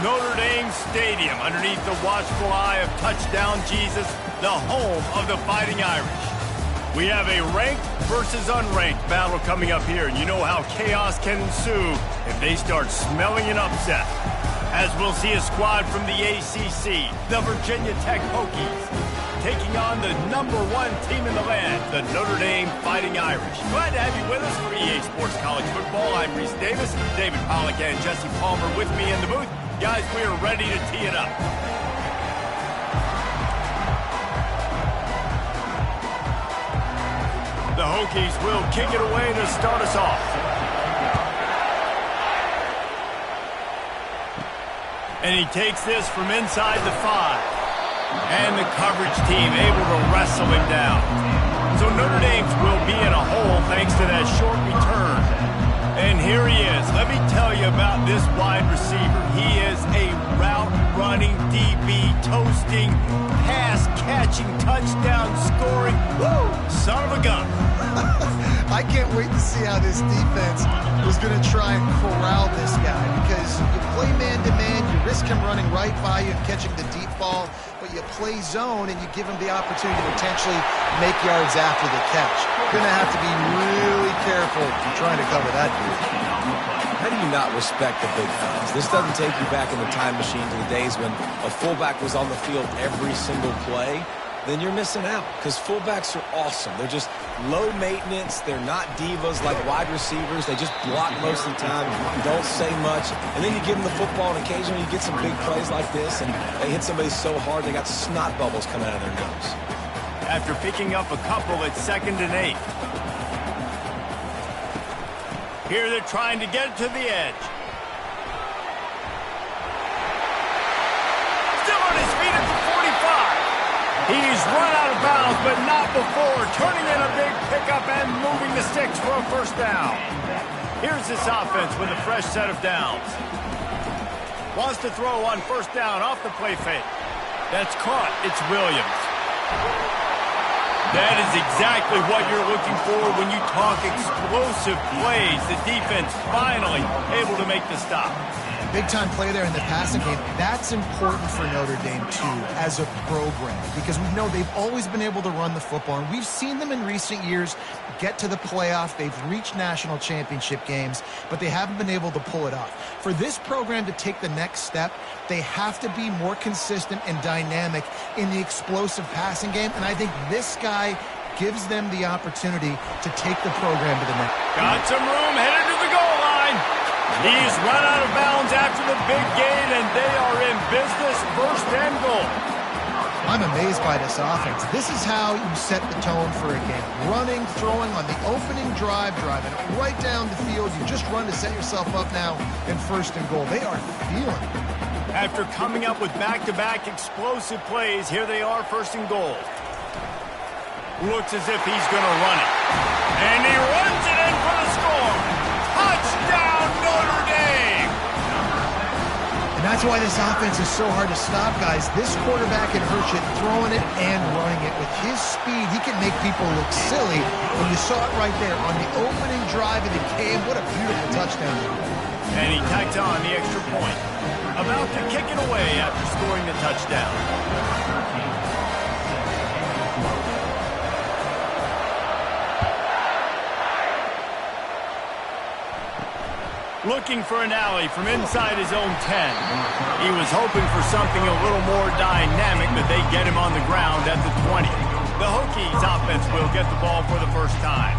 Notre Dame Stadium, underneath the watchful eye of Touchdown Jesus, the home of the Fighting Irish. We have a ranked versus unranked battle coming up here, and you know how chaos can ensue if they start smelling an upset. As we'll see a squad from the ACC, the Virginia Tech Hokies, taking on the #1 team in the land, the Notre Dame Fighting Irish. Glad to have you with us for EA Sports College Football. I'm Reese Davis, David Pollack and Jesse Palmer with me in the booth. Guys, we are ready to tee it up. The Hokies will kick it away to start us off. And he takes this from inside the 5. And the coverage team able to wrestle him down. So Notre Dame will be in a hole thanks to that short return. And here he is. Let me tell you about this wide receiver. He is a route-running DB, toasting, pass-catching, touchdown-scoring, son of a gun. I can't wait to see how this defense is going to try and corral this guy, because you play man-to-man, you risk him running right by you and catching the deep ball, but you play zone and you give him the opportunity to potentially make yards after the catch. You're going to have to be really careful trying to cover that dude. How do you not respect the big fellas? This doesn't take you back in the time machine to the days when a fullback was on the field every single play. Then you're missing out, because fullbacks are awesome. They're just low maintenance. They're not divas like wide receivers. They just block most of the time, don't say much. And then you give them the football, and occasionally you get some big plays like this, and they hit somebody so hard they got snot bubbles coming out of their nose. After picking up a couple at 2nd and 8. Here they're trying to get it to the edge. Still on his feet at the 45. He's run out of bounds, but not before, turning in a big pickup and moving the sticks for a first down. Here's this offense with a fresh set of downs. Wants to throw on first down off the play fake. That's caught. It's Williams. That is exactly what you're looking for when you talk explosive plays. The defense finally able to make the stop. Big-time play there in the passing game. That's important for Notre Dame, too, as a program, because we know they've always been able to run the football, and we've seen them in recent years get to the playoff. They've reached national championship games, but they haven't been able to pull it off. For this program to take the next step, they have to be more consistent and dynamic in the explosive passing game, and I think this guy gives them the opportunity to take the program to the next. Got some room, headed to the goal line. He's run out of bounds after the big gain, and they are in business, 1st and goal. I'm amazed by this offense. This is how you set the tone for a game. Running, throwing on the opening drive, driving it right down the field. You just run to set yourself up now in 1st and goal. They are feeling it. After coming up with back-to-back explosive plays, here they are, 1st and goal. Looks as if he's going to run it. And he runs it in for the score. Touchdown, Notre Dame! And that's why this offense is so hard to stop, guys. This quarterback can hurt you throwing it and running it. With his speed, he can make people look silly. And you saw it right there on the opening drive of the game. What a beautiful touchdown. And he tacked on the extra point. About to kick it away after scoring the touchdown. Looking for an alley from inside his own 10. He was hoping for something a little more dynamic, but they get him on the ground at the 20. The Hokies offense will get the ball for the first time.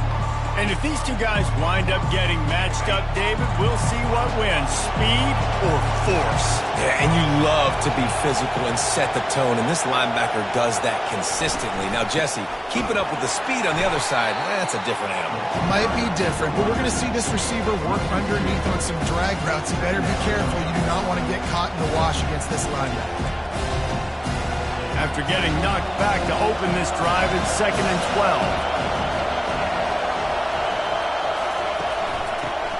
And if these two guys wind up getting matched up, David, we'll see what wins, speed or force. Yeah, and you love to be physical and set the tone, and this linebacker does that consistently. Now, Jesse, keep it up with the speed on the other side. That's a different animal. Might be different, but we're going to see this receiver work underneath on some drag routes. You better be careful. You do not want to get caught in the wash against this linebacker. After getting knocked back to open this drive, it's 2nd and 12.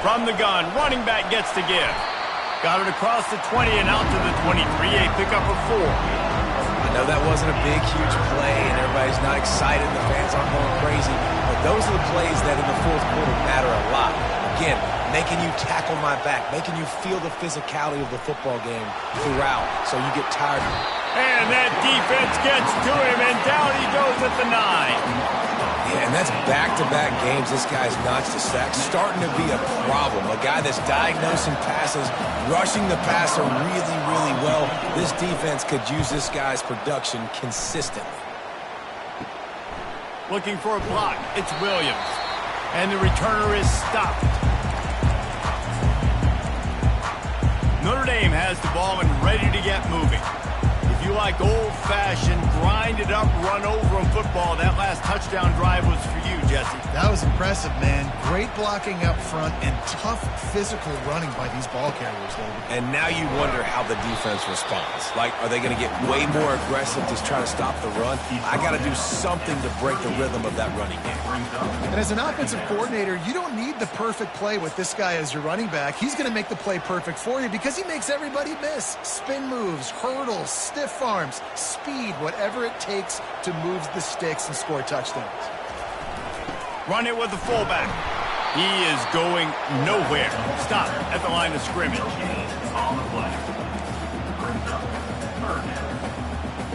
From the gun, running back gets to give. Got it across the 20 and out to the 23, a pickup of 4. I know that wasn't a big, huge play, and everybody's not excited, the fans aren't going crazy, but those are the plays that in the 4th quarter matter a lot. Again, making you tackle my back, making you feel the physicality of the football game throughout, so you get tired. And that defense gets to him, and down he goes at the 9. Yeah, and that's back-to-back games this guy's notched a sack. Starting to be a problem. A guy that's diagnosing passes, rushing the passer really, really well. This defense could use this guy's production consistently. Looking for a block. It's Williams. And the returner is stopped. Notre Dame has the ball and ready to get moving. If you like old-fashioned, grind-it-up, run-over-'em football, that last touchdown drive was for you, Jesse. That was impressive, man. Great blocking up front and tough physical running by these ball carriers, David. And now you wonder how the defense responds. Like, are they going to get way more aggressive to try to stop the run? I got to do something to break the rhythm of that running game. And as an offensive coordinator, you don't need the perfect play with this guy as your running back. He's going to make the play perfect for you because he makes everybody miss. Spin moves, hurdles, stiff arms, speed, whatever it takes to move the sticks and score touchdowns. Run it with the fullback. He is going nowhere. Stop at the line of scrimmage.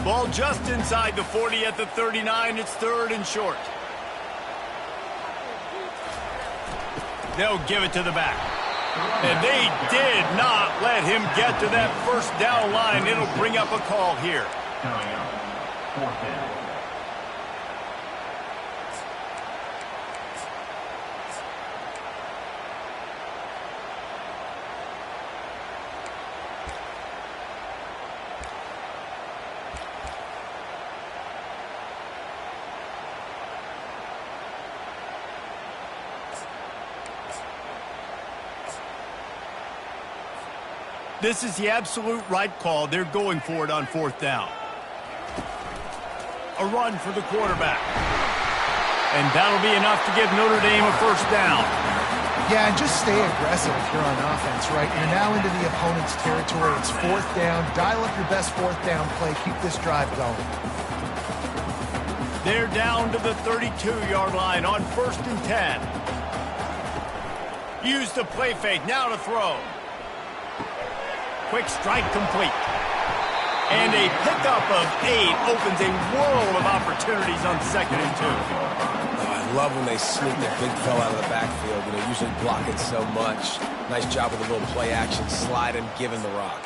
Ball just inside the 40 at the 39. It's 3rd and short. They'll give it to the back. And they did not let him get to that first down line. It'll bring up a call here. Coming up, 4th down. This is the absolute right call. They're going for it on 4th down. A run for the quarterback. And that'll be enough to give Notre Dame a first down. Yeah, and just stay aggressive if you're on offense, right? You're now into the opponent's territory. It's 4th down. Dial up your best 4th down play. Keep this drive going. They're down to the 32-yard line on 1st and 10. Use the play fake. Now to throw. Quick strike complete. And a pickup of 8 opens a world of opportunities on 2nd and 2. Oh, I love when they sneak the big fella out of the backfield. You know, usually block it so much. Nice job with a little play action, slide and give him the rock.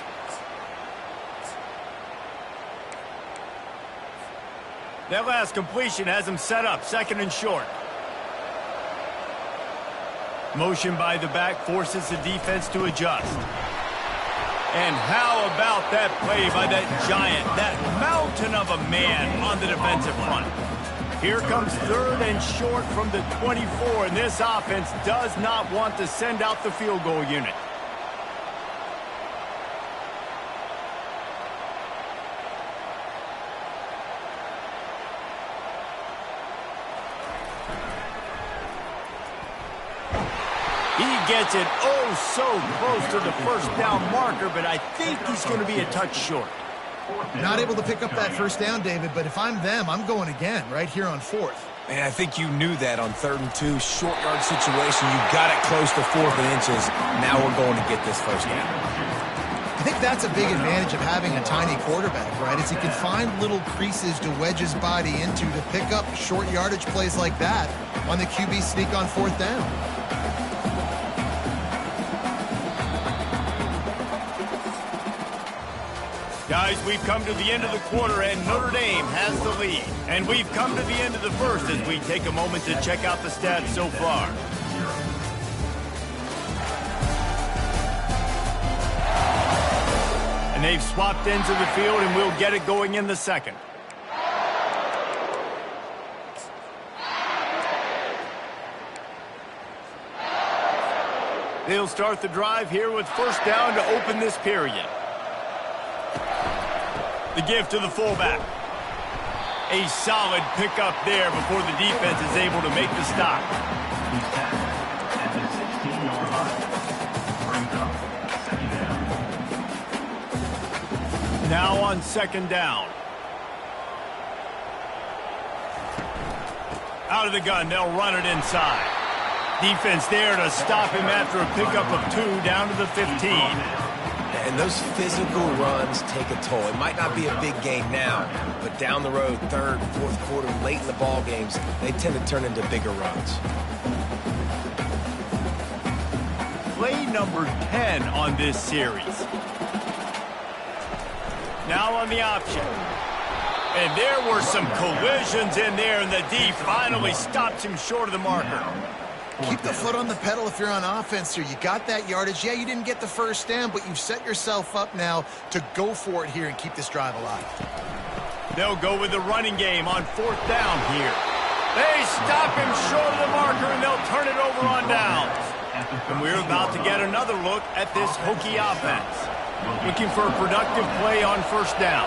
That last completion has him set up, 2nd and short. Motion by the back forces the defense to adjust. And how about that play by that giant, that mountain of a man on the defensive front? Here comes 3rd and short from the 24, and this offense does not want to send out the field goal unit. Gets it so close to the first down marker, but I think he's going to be a touch short. Not able to pick up that first down, David, but if I'm them, I'm going again right here on 4th. And I think you knew that on 3rd and 2, short yard situation. You got it close to 4th and inches. Now we're going to get this first down. I think that's a big advantage of having a tiny quarterback, right? Is he can find little creases to wedge his body into to pick up short yardage plays like that on the QB sneak on 4th down. Guys, we've come to the end of the quarter, and Notre Dame has the lead. And we've come to the end of the first as we take a moment to check out the stats so far. And they've swapped ends of the field, and we'll get it going in the second. They'll start the drive here with first down to open this period. The give to the fullback. A solid pickup there before the defense is able to make the stop. He's tackled at the 16-yard line. Brings up 2nd down. Now on 2nd down. Out of the gun, they'll run it inside. Defense there to stop him after a pickup of 2 down to the 15. And those physical runs take a toll. It might not be a big gain now, but down the road, third, fourth quarter, late in the ball games, they tend to turn into bigger runs. Play number 10 on this series. Now on the option. And there were some collisions in there, and the D finally stops him short of the marker. Keep the foot on the pedal if you're on offense here. You got that yardage. Yeah, you didn't get the first down, but you've set yourself up now to go for it here and keep this drive alive. They'll go with the running game on 4th down here. They stop him short of the marker, and they'll turn it over on downs. And we're about to get another look at this Hokie offense. Looking for a productive play on 1st down.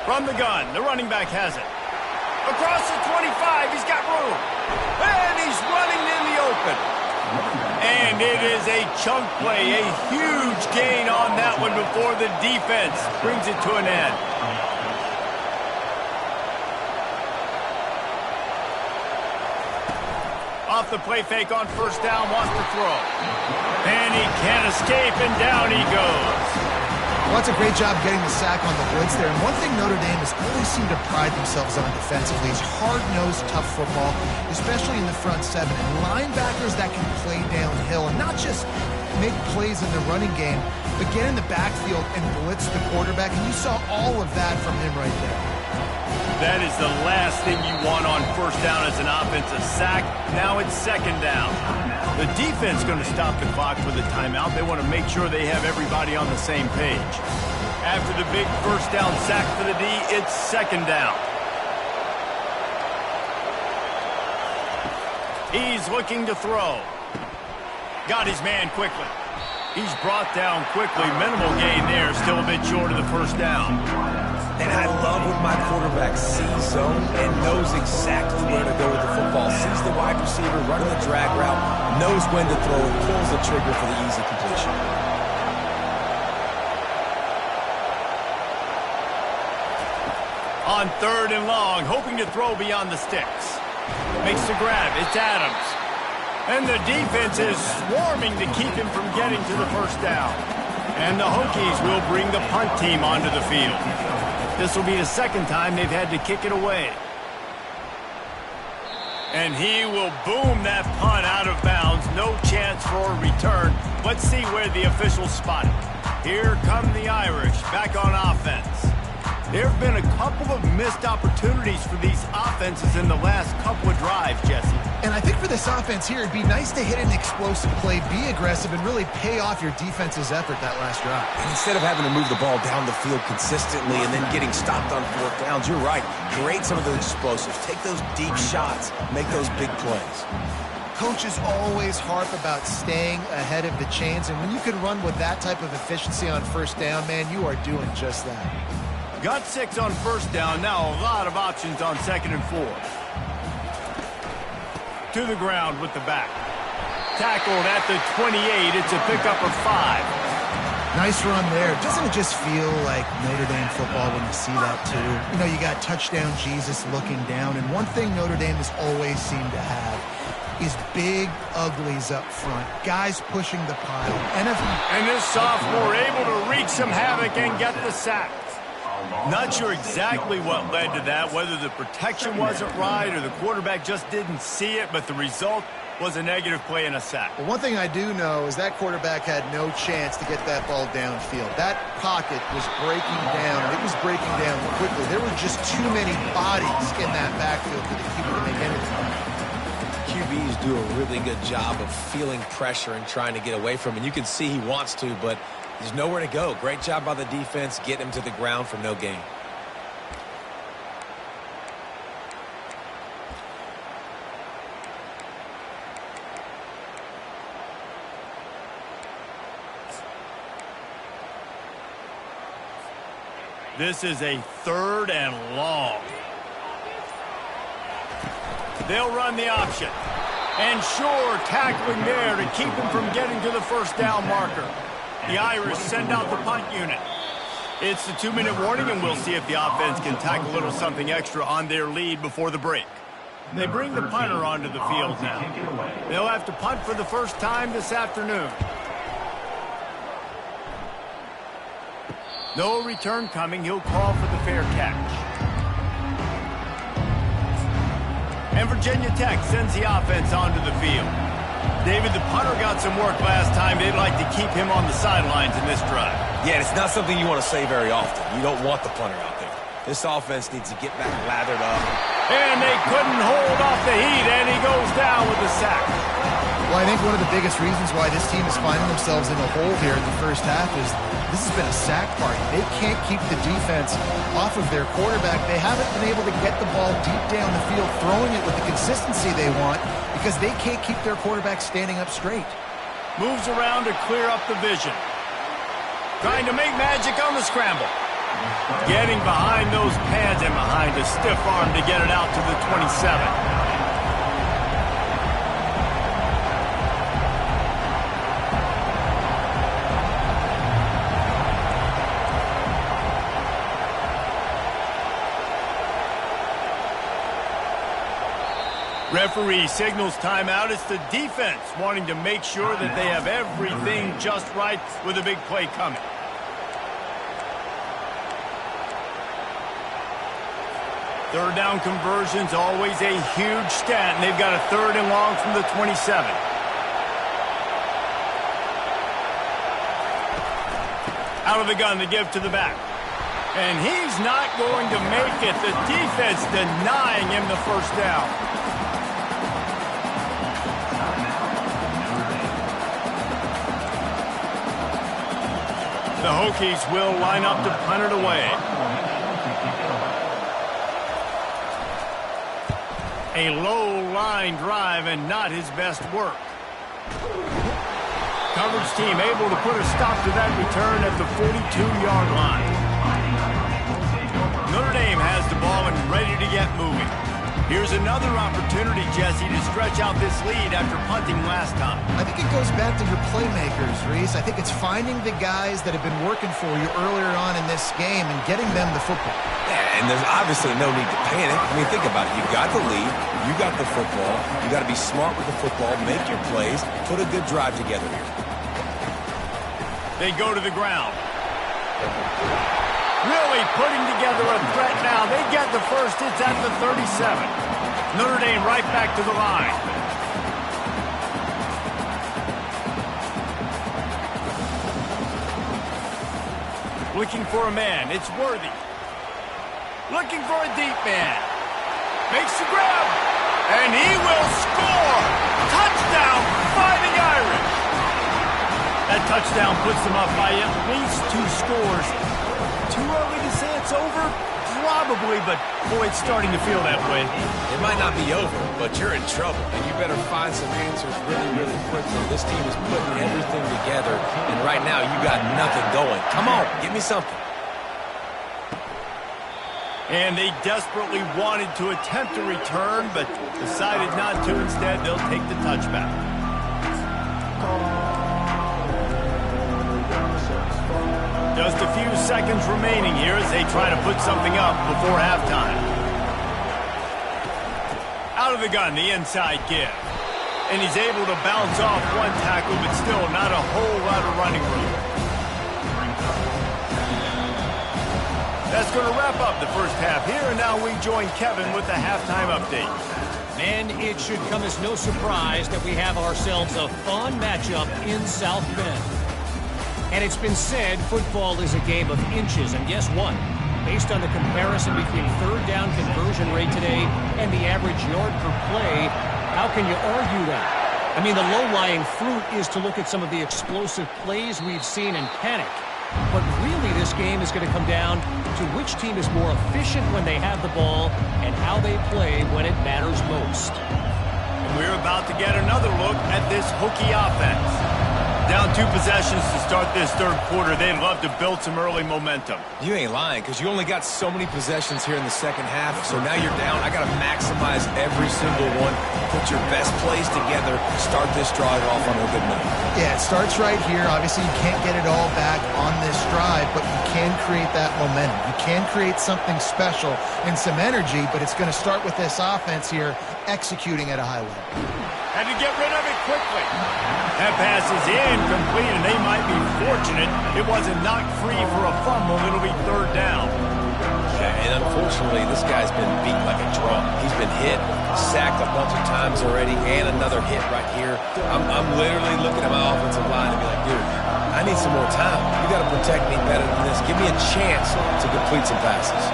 From the gun, the running back has it. Across the 25, he's got room. And he's running in the open. And it is a chunk play, a huge gain on that one before the defense brings it to an end. Off the play fake on 1st down, wants to throw. And he can't escape, and down he goes. Well, that's a great job getting the sack on the blitz there. And one thing Notre Dame has always seemed to pride themselves on defensively is hard-nosed, tough football, especially in the front 7. And linebackers that can play downhill and not just make plays in the running game, but get in the backfield and blitz the quarterback. And you saw all of that from him right there. That is the last thing you want on 1st down as an offensive sack. Now it's 2nd down. The defense going to stop the clock for the timeout. They want to make sure they have everybody on the same page. After the big 1st down sack for the D, it's 2nd down. He's looking to throw. Got his man quickly. He's brought down quickly. Minimal gain there. Still a bit short of the 1st down. And I love when my quarterback sees zone and knows exactly where to go with the football. Sees the wide receiver running the drag route, knows when to throw, and pulls the trigger for the easy completion. On 3rd and long, hoping to throw beyond the sticks. Makes the grab. It's Adams. And the defense is swarming to keep him from getting to the 1st down. And the Hokies will bring the punt team onto the field. This will be the 2nd time they've had to kick it away. And he will boom that punt out of bounds. No chance for a return. Let's see where the officials spot it. Here come the Irish back on offense. There have been a couple of missed opportunities for these offenses in the last couple of drives, Jesse. And I think for this offense here, it'd be nice to hit an explosive play, be aggressive, and really pay off your defense's effort that last drive. And instead of having to move the ball down the field consistently and then getting stopped on 4th downs, you're right. Create some of those explosives. Take those deep shots. Make those big plays. Coaches always harp about staying ahead of the chains, and when you can run with that type of efficiency on 1st down, man, you are doing just that. Got 6 on 1st down. Now a lot of options on 2nd and 4th. To the ground with the back. Tackled at the 28. It's a pickup of 5. Nice run there. Doesn't it just feel like Notre Dame football when you see that too? You know, you got touchdown Jesus looking down, and one thing Notre Dame has always seemed to have is big uglies up front. Guys pushing the pile. And this sophomore able to wreak some havoc and get the sack. Not sure exactly what led to that, whether the protection wasn't right or the quarterback just didn't see it, but the result was a negative play and a sack. Well, one thing I do know is that quarterback had no chance to get that ball downfield. That pocket was breaking down, and it was breaking down quickly. There were just too many bodies in that backfield for the QB to make anything. QBs do a really good job of feeling pressure and trying to get away from it. You can see he wants to, but there's nowhere to go. Great job by the defense, getting him to the ground for no gain. This is a 3rd and long. They'll run the option. And sure, tackling there to keep him from getting to the 1st down marker. The Irish send out the punt unit. It's the 2-minute warning, and we'll see if the offense can tack a little something extra on their lead before the break. They bring the punter onto the field now. They'll have to punt for the first time this afternoon. No return coming. He'll call for the fair catch. And Virginia Tech sends the offense onto the field. David, the punter got some work last time. They'd like to keep him on the sidelines in this drive. Yeah, it's not something you want to say very often. You don't want the punter out there. This offense needs to get back lathered up. And they couldn't hold off the heat, and he goes down with a sack. Well, I think one of the biggest reasons why this team is finding themselves in a hole here in the first half is this has been a sack party. They can't keep the defense off of their quarterback. They haven't been able to get the ball deep down the field, throwing it with the consistency they want because they can't keep their quarterback standing up straight. Moves around to clear up the vision. Trying to make magic on the scramble. Getting behind those pads and behind a stiff arm to get it out to the 27. Referee signals timeout. It's the defense wanting to make sure that they have everything just right with a big play coming. Third down conversion's always a huge stat, and they've got a 3rd and long from the 27. Out of the gun to give to the back. And he's not going to make it. The defense denying him the first down. The Hokies will line up to punt it away. A low-line drive and not his best work. Coverage team able to put a stop to that return at the 42-yard line. Notre Dame has the ball and ready to get moving. Here's another opportunity, Jesse, to stretch out this lead after punting last time. I think it goes back to your playmakers, Reese. I think it's finding the guys that have been working for you earlier on in this game and getting them the football. Yeah, and there's obviously no need to panic. I mean, think about it. You've got the lead. You got the football. You got to be smart with the football. Make your plays. Put a good drive together here. They go to the ground. Really putting together a threat now. They get the first. It's at the 37. Notre Dame right back to the line. Looking for a man. It's Worthy. Looking for a deep man. Makes the grab. And he will score. Touchdown, Fighting Irish. That touchdown puts them up by at least 2 scores. Too early to say it's over? Probably, but boy, it's starting to feel that way. It might not be over, but you're in trouble, and you better find some answers really, really quickly. This team is putting everything together, and right now you got nothing going. Come on, give me something. And they desperately wanted to attempt a return, but decided not to. Instead, they'll take the touchback. Just a few seconds remaining here as they try to put something up before halftime. Out of the gun, the inside give. And he's able to bounce off one tackle, but still not a whole lot of running room. That's going to wrap up the first half here, and now we join Kevin with the halftime update. And it should come as no surprise that we have ourselves a fun matchup in South Bend. And it's been said football is a game of inches, and guess what? Based on the comparison between third down conversion rate today and the average yard per play, how can you argue that? I mean, the low-lying fruit is to look at some of the explosive plays we've seen in panic. But really, this game is going to come down to which team is more efficient when they have the ball and how they play when it matters most. And we're about to get another look at this Hokie offense. Down 2 possessions to start this third quarter. They'd love to build some early momentum. You ain't lying, because you only got so many possessions here in the second half, so now you're down. I got to maximize every single one. Put your best plays together. Start this drive off on a good note. Yeah, it starts right here. Obviously, you can't get it all back on this drive, but you can create that momentum. You can create something special and some energy, but it's going to start with this offense here executing at a high level. Had to get rid of it quickly. That pass is incomplete, and they might be fortunate it wasn't knocked free for a fumble. It'll be third down. Yeah, and unfortunately, this guy's been beat like a drum. He's been hit, sacked a bunch of times already, and another hit right here. I'm literally looking at my offensive line and be like, dude, I need some more time. You got to protect me better than this. Give me a chance to complete some passes.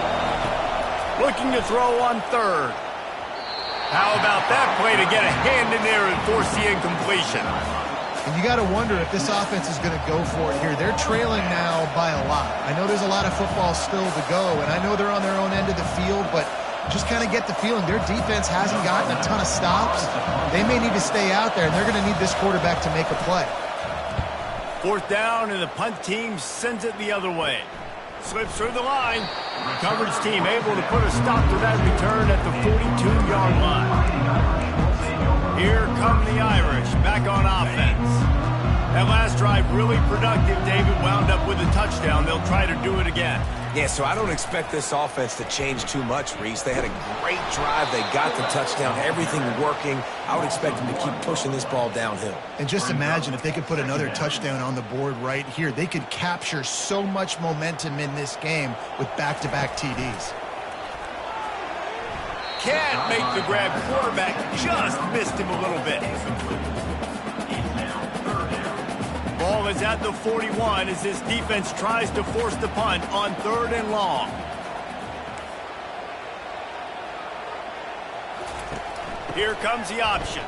Looking to throw on third. How about that play to get a hand in there and force the incompletion? And you got to wonder if this offense is going to go for it here. They're trailing now by a lot. I know there's a lot of football still to go, and I know they're on their own end of the field, but just kind of get the feeling their defense hasn't gotten a ton of stops. They may need to stay out there, and they're going to need this quarterback to make a play. Fourth down, and the punt team sends it the other way. Slips through the line. Coverage team able to put a stop to that return at the 42-yard line. Here come the Irish back on offense. That last drive really productive. David wound up with a touchdown. They'll try to do it again. Yeah, so I don't expect this offense to change too much, Reese. They had a great drive. They got the touchdown. Everything working. I would expect them to keep pushing this ball downhill. And just imagine if they could put another touchdown on the board right here. They could capture so much momentum in this game with back-to-back TDs. Can't make the grab. Quarterback just missed him a little bit. Ball is at the 41 as this defense tries to force the punt on third and long. Here comes the option.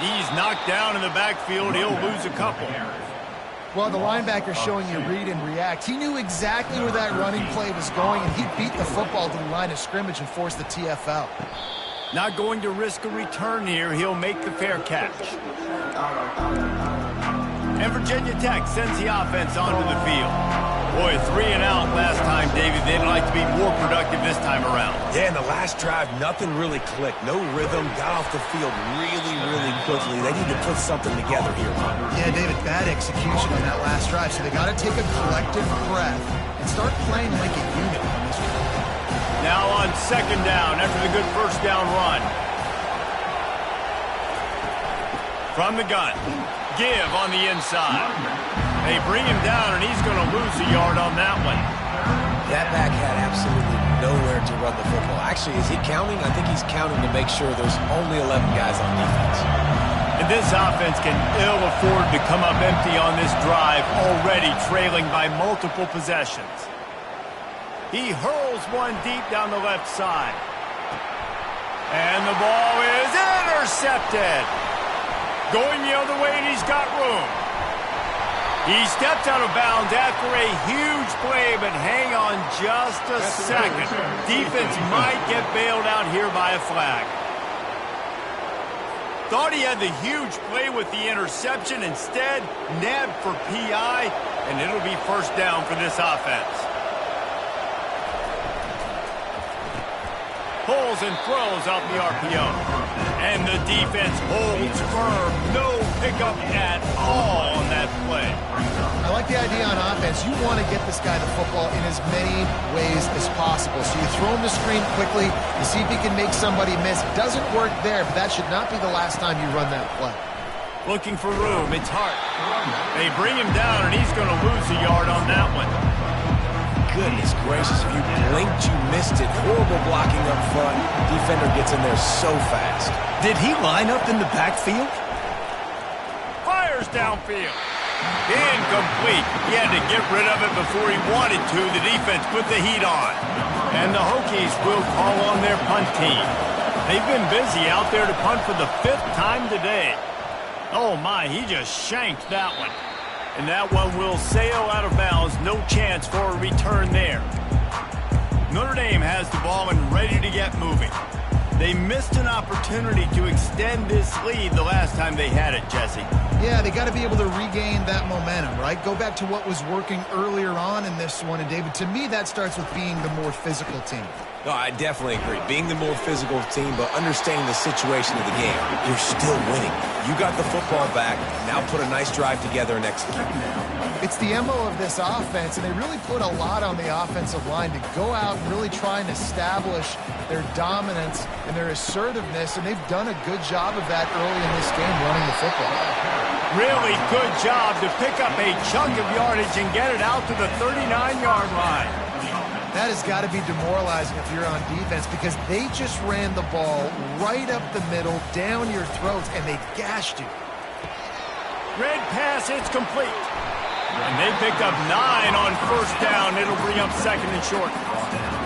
He's knocked down in the backfield. He'll lose a couple. Well, the linebacker's showing you read and react. He knew exactly where that running play was going, and he beat the football to the line of scrimmage and forced the TFL. Not going to risk a return here. He'll make the fair catch. And Virginia Tech sends the offense onto the field. Boy, 3 and out last time, David. They'd like to be more productive this time around. Yeah, in the last drive, nothing really clicked. No rhythm. Got off the field really, really quickly. They need to put something together here. Yeah, David, bad execution on that last drive. So they got to take a collective breath and start playing like a unit on this one. Now on second down after the good first down run. From the gun. Give on the inside. They bring him down, and he's going to lose a yard on that one. That back had absolutely nowhere to run the football. Actually, is he counting? I think he's counting to make sure there's only 11 guys on defense. And this offense can ill afford to come up empty on this drive, already trailing by multiple possessions. He hurls one deep down the left side. And the ball is intercepted. Going the other way, and he's got room. He steps out of bounds after a huge play, but hang on just a second. Defense might get bailed out here by a flag. Thought he had the huge play with the interception. Instead, nabbed for PI, and it'll be first down for this offense. Pulls and throws off the RPO. And the defense holds firm. No pickup at all on that play. I like the idea on offense. You want to get this guy the football in as many ways as possible. So you throw him the screen quickly. You see if he can make somebody miss. Doesn't work there, but that should not be the last time you run that play. Looking for room. It's Hart. They bring him down, and he's going to lose a yard on that one. Goodness gracious, if you blinked, you missed it. Horrible blocking up front. Defender gets in there so fast. Did he line up in the backfield? Fires downfield. Incomplete. He had to get rid of it before he wanted to. The defense put the heat on. And the Hokies will call on their punt team. They've been busy out there to punt for the 5th time today. Oh my, he just shanked that one. And that one will sail out of bounds. No chance for a return there. Notre Dame has the ball and ready to get moving. They missed an opportunity to extend this lead the last time they had it, Jesse. Yeah, they got to be able to regain that momentum, right? Go back to what was working earlier on in this one. And, David, to me, that starts with being the more physical team. No, I definitely agree. Being the more physical team, but understanding the situation of the game. You're still winning. You got the football back. Now put a nice drive together and execute. It's the MO of this offense, and they really put a lot on the offensive line to go out and really try and establish their dominance and their assertiveness, and they've done a good job of that early in this game running the football. Really good job to pick up a chunk of yardage and get it out to the 39-yard line. That has got to be demoralizing if you're on defense because they just ran the ball right up the middle, down your throats, and they gashed you. Red pass, it's complete. And they picked up 9 on first down. It'll bring up second and short.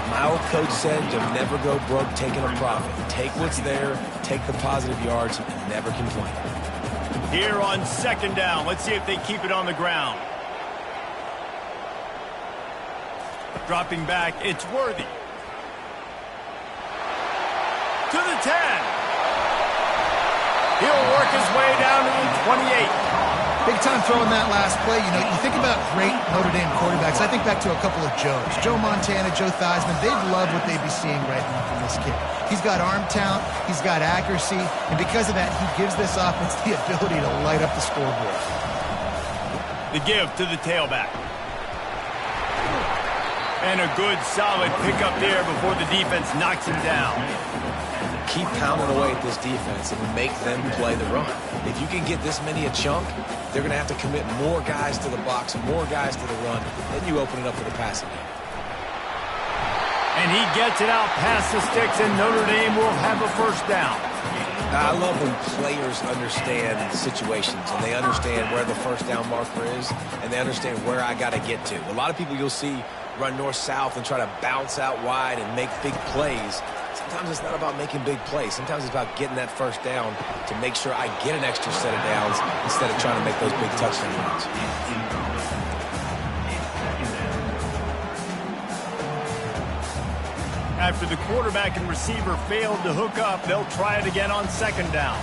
My old coach said you'll never go broke taking a profit. Take what's there, take the positive yards, and never complain. Here on second down, let's see if they keep it on the ground. Dropping back, it's Worthy. To the 10. He'll work his way down to the 28. Big time throwing that last play. You know, you think about great Notre Dame quarterbacks. I think back to a couple of Joes. Joe Montana, Joe Theismann. They'd love what they'd be seeing right now from this kid. He's got arm talent. He's got accuracy. And because of that, he gives this offense the ability to light up the scoreboard. The give to the tailback. And a good, solid pickup there before the defense knocks him down. Keep pounding away at this defense and make them play the run. If you can get this many a chunk, they're going to have to commit more guys to the box, more guys to the run. Then you open it up for the passing game. And he gets it out past the sticks, and Notre Dame will have a first down. I love when players understand situations and they understand where the first down marker is and they understand where I got to get to. A lot of people you'll see run north-south and try to bounce out wide and make big plays. Sometimes it's not about making big plays. Sometimes it's about getting that first down to make sure I get an extra set of downs instead of trying to make those big touchdown runs. After the quarterback and receiver failed to hook up, they'll try it again on second down.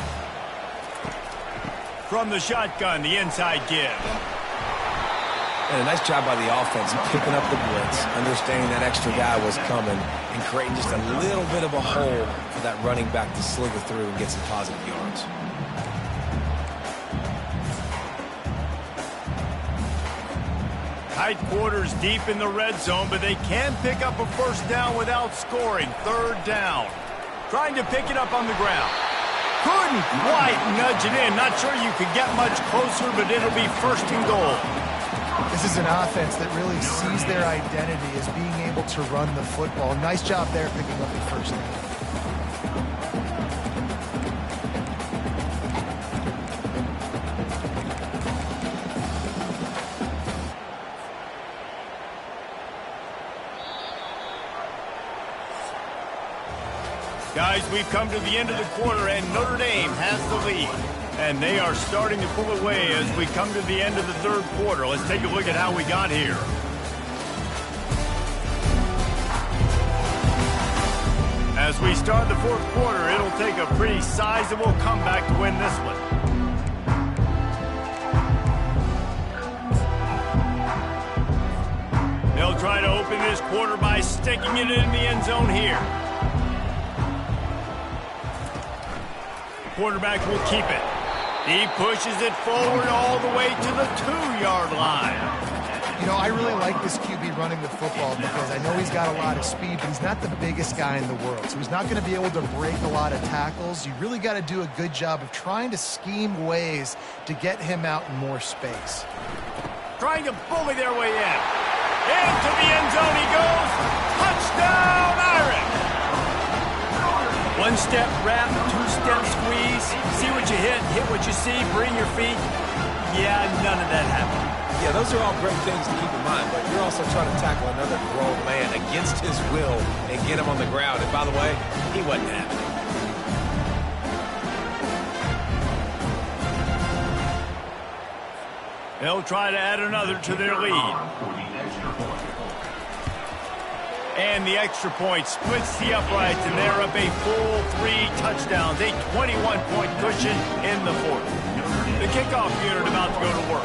From the shotgun, the inside give. And a nice job by the offense picking up the blitz, understanding that extra guy was coming, and creating just a little bit of a hole for that running back to slither through and get some positive yards. Tight quarters deep in the red zone, but they can pick up a first down without scoring. Third down. Trying to pick it up on the ground. Couldn't quite nudge it in. Not sure you could get much closer, but it'll be first and goal. This is an offense that really sees their identity as being able to run the football. Nice job there picking up the first down. Guys, we've come to the end of the quarter, and Notre Dame has the lead. And they are starting to pull away as we come to the end of the third quarter. Let's take a look at how we got here. As we start the fourth quarter, it'll take a pretty sizable comeback to win this one. They'll try to open this quarter by sticking it in the end zone here. Quarterback will keep it. He pushes it forward all the way to the 2-yard line. You know, I really like this QB running the football because I know he's got a lot of speed, but he's not the biggest guy in the world. So he's not going to be able to break a lot of tackles. You really got to do a good job of trying to scheme ways to get him out in more space. Trying to bully their way in. Into the end zone he goes. Touchdown, Irish! One-step wrap, two-step squeeze. See what you hit what you see, bring your feet. Yeah, none of that happened. Yeah, those are all great things to keep in mind, but you're also trying to tackle another grown man against his will and get him on the ground. And by the way, he wasn't having it. They'll try to add another to their lead. And the extra point splits the uprights, and they're up a full 3 touchdowns, a 21-point cushion in the fourth. The kickoff unit about to go to work.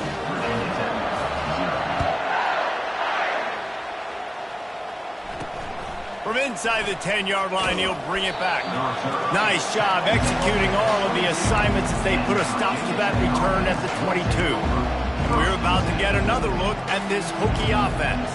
From inside the 10-yard line, he'll bring it back. Nice job executing all of the assignments as they put a stop to that return at the 22. We're about to get another look at this Hokie offense.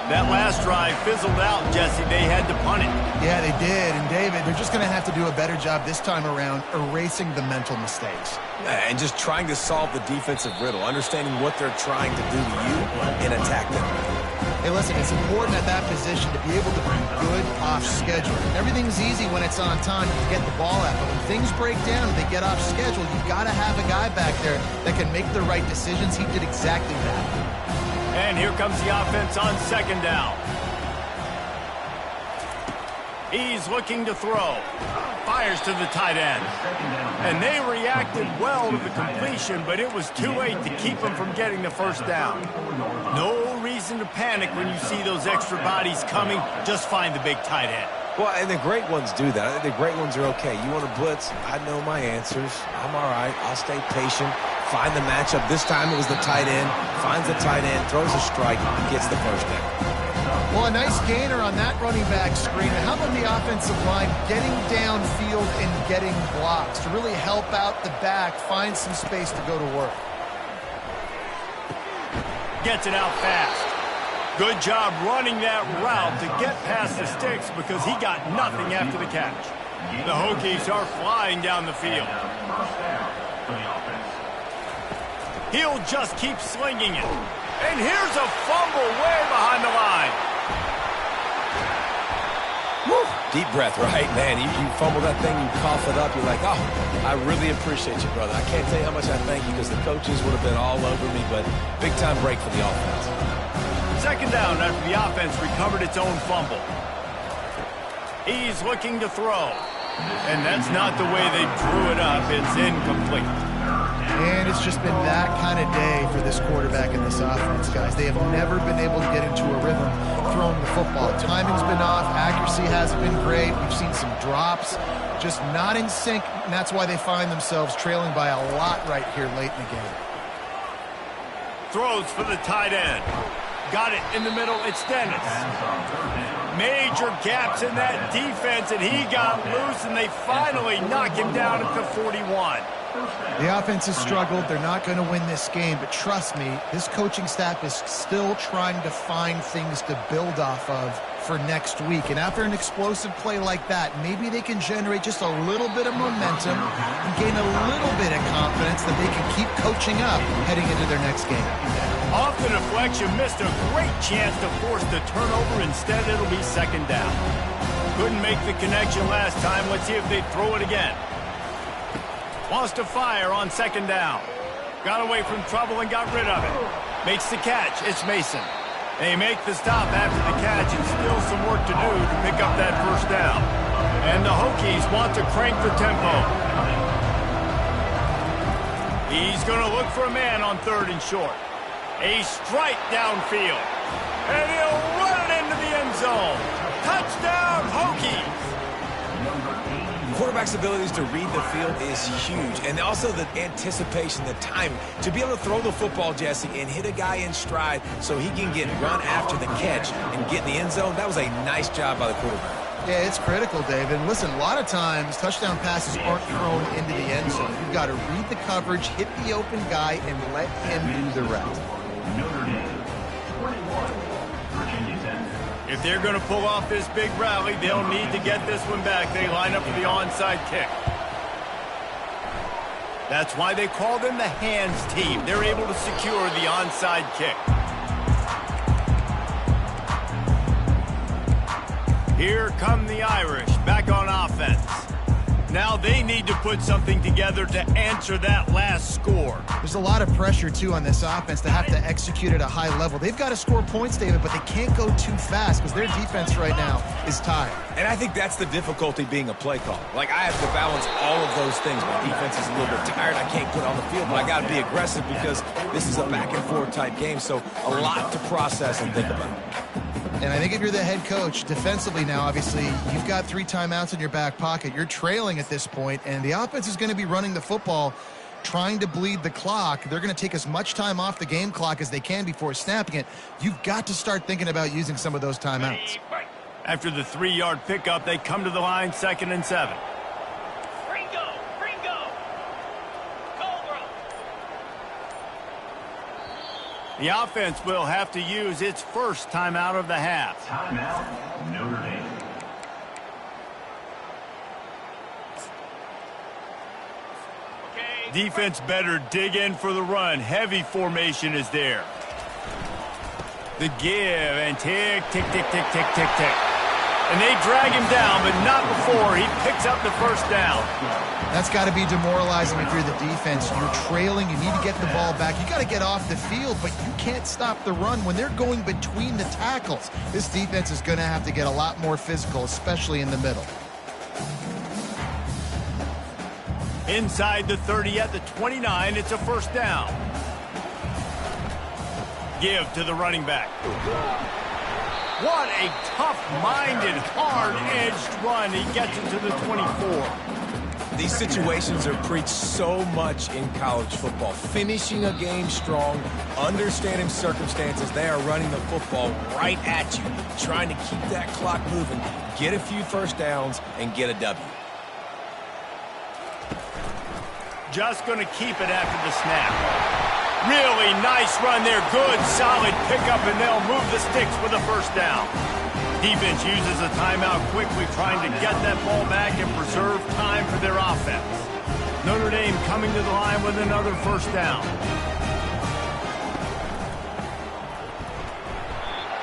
That last drive fizzled out, Jesse. They had to punt it. Yeah, they did. And, David, they're just going to have to do a better job this time around erasing the mental mistakes. And just trying to solve the defensive riddle, understanding what they're trying to do to you and attack them. Hey, listen, it's important at that position to be able to be good off schedule. Everything's easy when it's on time. You get the ball out. But when things break down and they get off schedule, you've got to have a guy back there that can make the right decisions. He did exactly that. And here comes the offense on second down. He's looking to throw. Fires to the tight end. And they reacted well to the completion, but it was too late to keep him from getting the first down. No reason to panic when you see those extra bodies coming. Just find the big tight end. Well, and the great ones do that. I think the great ones are okay. You want to blitz? I know my answers. I'm all right. I'll stay patient. Find the matchup. This time it was the tight end. Finds the tight end, throws a strike, and gets the first down. Well, a nice gainer on that running back screen. How about the offensive line getting downfield and getting blocks to really help out the back, find some space to go to work? Gets it out fast. Good job running that route to get past the sticks because he got nothing after the catch. The Hokies are flying down the field. He'll just keep slinging it. And here's a fumble way behind the line. Woo. Deep breath, right? Man, you fumble that thing, you cough it up, you're like, oh, I really appreciate you, brother. I can't tell you how much I thank you because the coaches would have been all over me, but big-time break for the offense. Second down after the offense recovered its own fumble. He's looking to throw. And that's not the way they drew it up. It's incomplete. And it's just been that kind of day for this quarterback and this offense, guys. They have never been able to get into a rhythm throwing the football. Timing's been off. Accuracy hasn't been great. We've seen some drops. Just not in sync, and that's why they find themselves trailing by a lot right here late in the game. Throws for the tight end. Got it in the middle. It's Dennis. Major gaps in that defense, and he got loose, and they finally knock him down at the 41. The offense has struggled. They're not going to win this game, but trust me, this coaching staff is still trying to find things to build off of for next week. And after an explosive play like that, maybe they can generate just a little bit of momentum and gain a little bit of confidence that they can keep coaching up heading into their next game. Off the deflection, missed a great chance to force the turnover. Instead, it'll be second down. Couldn't make the connection last time. Let's see if they throw it again. Wants to fire on second down. Got away from trouble and got rid of it. Makes the catch. It's Mason. They make the stop after the catch and still some work to do to pick up that first down. And the Hokies want to crank the tempo. He's going to look for a man on third and short. A strike downfield. And he'll run it into the end zone. Touchdown, Hokies! Quarterback's abilities to read the field is huge, and also the anticipation, the time to be able to throw the football, Jesse, and hit a guy in stride so he can get run after the catch and get in the end zone. That was a nice job by the quarterback. Yeah, it's critical, David. Listen, a lot of times touchdown passes aren't thrown into the end zone. You've got to read the coverage, hit the open guy, and let him do the rest. If they're going to pull off this big rally, they'll need to get this one back. They line up for the onside kick. That's why they call them the hands team. They're able to secure the onside kick. Here come the Irish back on offense. Now they need to put something together to answer that last score. There's a lot of pressure, too, on this offense to have to execute at a high level. They've got to score points, David, but they can't go too fast because their defense right now is tired. And I think that's the difficulty being a play call. Like, I have to balance all of those things. My defense is a little bit tired. I can't put on the field, but I got to be aggressive because this is a back-and-forth type game, so a lot to process and think about. And I think if you're the head coach, defensively now, obviously, you've got 3 timeouts in your back pocket. You're trailing at this point, and the offense is going to be running the football, trying to bleed the clock. They're going to take as much time off the game clock as they can before snapping it. You've got to start thinking about using some of those timeouts. After the 3-yard pickup, they come to the line, 2nd and 7. The offense will have to use its first timeout of the half. Timeout, Notre Dame. Defense better dig in for the run. Heavy formation is there. The give and tick, tick, tick, tick, tick, tick, tick. And they drag him down, but not before he picks up the first down. That's got to be demoralizing if you're the defense. You're trailing. You need to get the ball back. You got to get off the field, but you can't stop the run when they're going between the tackles. This defense is going to have to get a lot more physical, especially in the middle. Inside the 30 at the 29, it's a first down. Give to the running back. What a tough-minded, hard-edged run. He gets it to the 24. These situations are preached so much in college football. Finishing a game strong, understanding circumstances. They are running the football right at you, trying to keep that clock moving, get a few first downs, and get a W. Just going to keep it after the snap. Really nice run there. Good, solid pickup, and they'll move the sticks for the first down. Defense uses a timeout quickly, trying to get that ball back and preserve time for their offense. Notre Dame coming to the line with another first down.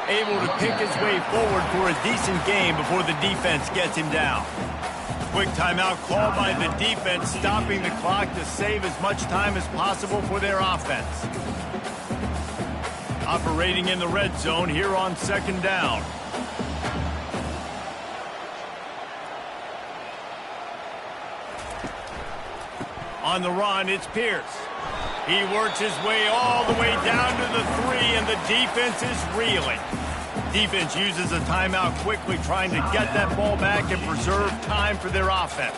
Able to pick his way forward for a decent game before the defense gets him down. Quick timeout called by the defense, stopping the clock to save as much time as possible for their offense. Operating in the red zone here on 2nd down. On the run, it's Pierce. He works his way all the way down to the 3, and the defense is reeling. Defense uses a timeout quickly, trying to get that ball back and preserve time for their offense.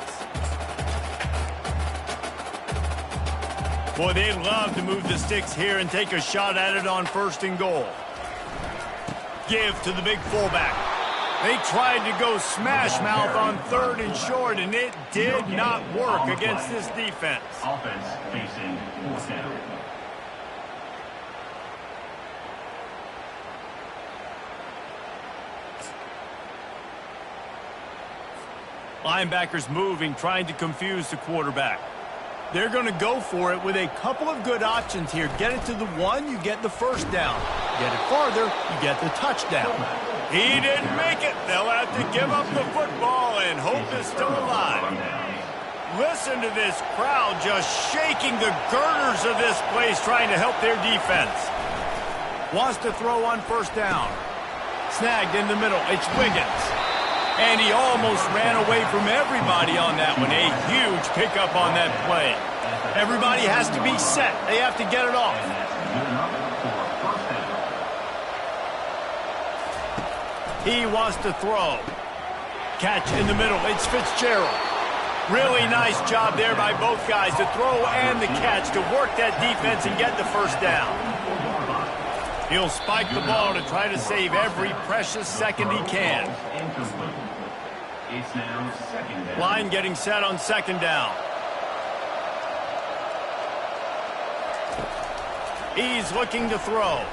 Boy, they'd love to move the sticks here and take a shot at it on 1st and goal. Give to the big fullback. They tried to go smash mouth on 3rd and short, and it did not work against this defense. Offense facing 4th down. Linebackers moving, trying to confuse the quarterback. They're going to go for it with a couple of good options here. Get it to the 1, you get the first down. Get it farther, you get the touchdown. He didn't make it. They'll have to give up the football, and hope is still alive. Listen to this crowd just shaking the girders of this place, trying to help their defense. Wants to throw on 1st down. Snagged in the middle. It's Wiggins. And he almost ran away from everybody on that one. A huge pickup on that play. Everybody has to be set. They have to get it off. He wants to throw. Catch in the middle. It's Fitzgerald. Really nice job there by both guys, the throw and the catch, to work that defense and get the first down. He'll spike the ball to try to save every precious second he can. It's now 2nd down. Line getting set on 2nd down. He's looking to throw.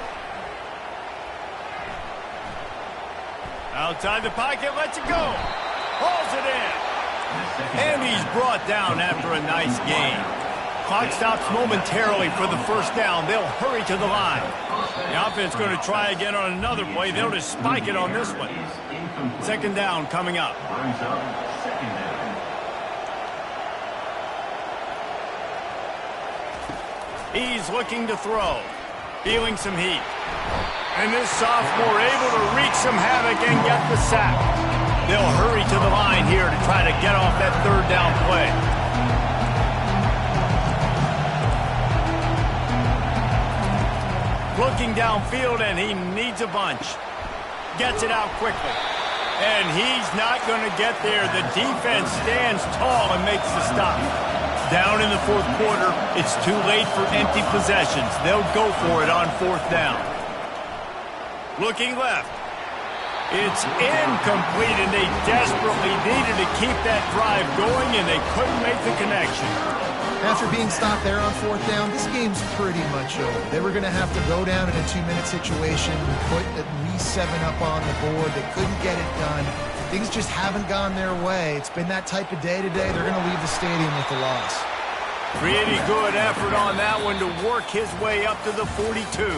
Outside the pocket, lets it go. Hauls it in. And he's brought down after a nice gain. Clock stops momentarily for the first down. They'll hurry to the line. The offense going to try again on another play. They'll just spike it on this one. 2nd down coming up. Brings up 2nd down. He's looking to throw. Feeling some heat. And this sophomore able to wreak some havoc and get the sack. They'll hurry to the line here to try to get off that 3rd down play. Looking downfield, and he needs a bunch. gets it out quickly. And he's not going to get there. The defense stands tall and makes the stop. Down in the fourth quarter, it's too late for empty possessions. They'll go for it on fourth down. Looking left. It's incomplete, and they desperately needed to keep that drive going, and they couldn't make the connection. After being stopped there on fourth down, this game's pretty much over. They were going to have to go down in a 2-minute situation, put at least 7 up on the board. They couldn't get it done. Things just haven't gone their way. It's been that type of day today. They're going to leave the stadium with a loss. Pretty good effort on that one to work his way up to the 42.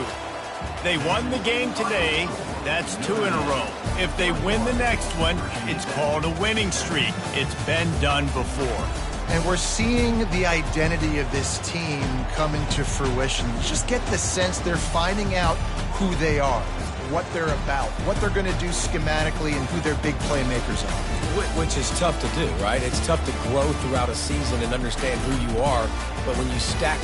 They won the game today. That's 2 in a row. If they win the next one, it's called a winning streak. It's been done before. And we're seeing the identity of this team coming to fruition. You just get the sense they're finding out who they are, what they're about, what they're going to do schematically, and who their big playmakers are. Which is tough to do, right? It's tough to grow throughout a season and understand who you are, but when you stack